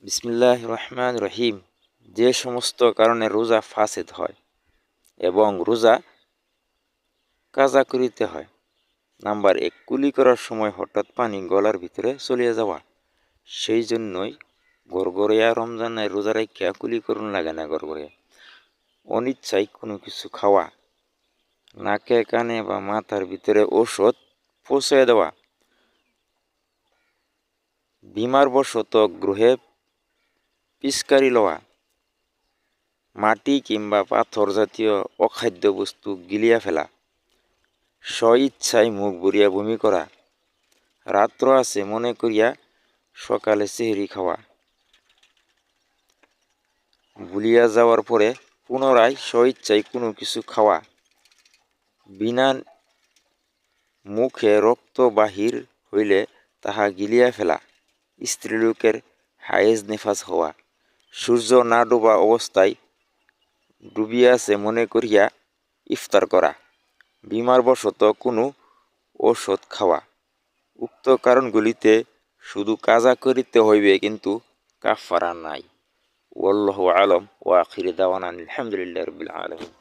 বিসমিল্লাহির রহমানির রহিম। যে সমস্ত কারণে রোজা ফাসেদ হয় এবং রোজা কাজা করিতে হয়। নাম্বার ১, কুলি করার সময় হঠাৎ পানি গলার ভিতরে চলিয়া যাওয়া। সেই জন্যই গড়গড়িয়া রমজানের রোজা রাইখা কুলি করুন লাগে না। গড়গড়িয়া অনিচ্ছায় কোনো কিছু খাওয়া, নাকে কানে বা মাথার ভিতরে ঔষধ পৌঁছে দেওয়া, বিমারবশত গৃহে পিচকারি লওয়া, মাটি কিংবা পাথর জাতীয় অখাদ্য বস্তু গিলিয়া ফেলা, স্ব-ইচ্ছায় মুখ ভরিয়া বমি করা, রাত্র আছে মনে করিয়া সকালে সেহরি খাওয়া, ভুলিয়া যাওয়ার পরে পুনরায় স্ব-ইচ্ছায় কোনো কিছু খাওয়া, বিনা মুখে রক্ত বাহির হইলে তাহা গিলিয়া ফেলা, স্ত্রীলোকের হায়েজ নেফাজ হওয়া, সূর্য না ডোবা অবস্থায় ডুবিয়াছে মনে করিয়া ইফতার করা, বিমারবশত কোনো ঔষধ খাওয়া। উক্ত কারণগুলিতে শুধু কাজা করিতে হইবে, কিন্তু কাফারা নাই। ওয়াল্লাহু আলম ওয়া আখির দাওয়ানা আলহামদুলিল্লাহি রাব্বিল আলামিন।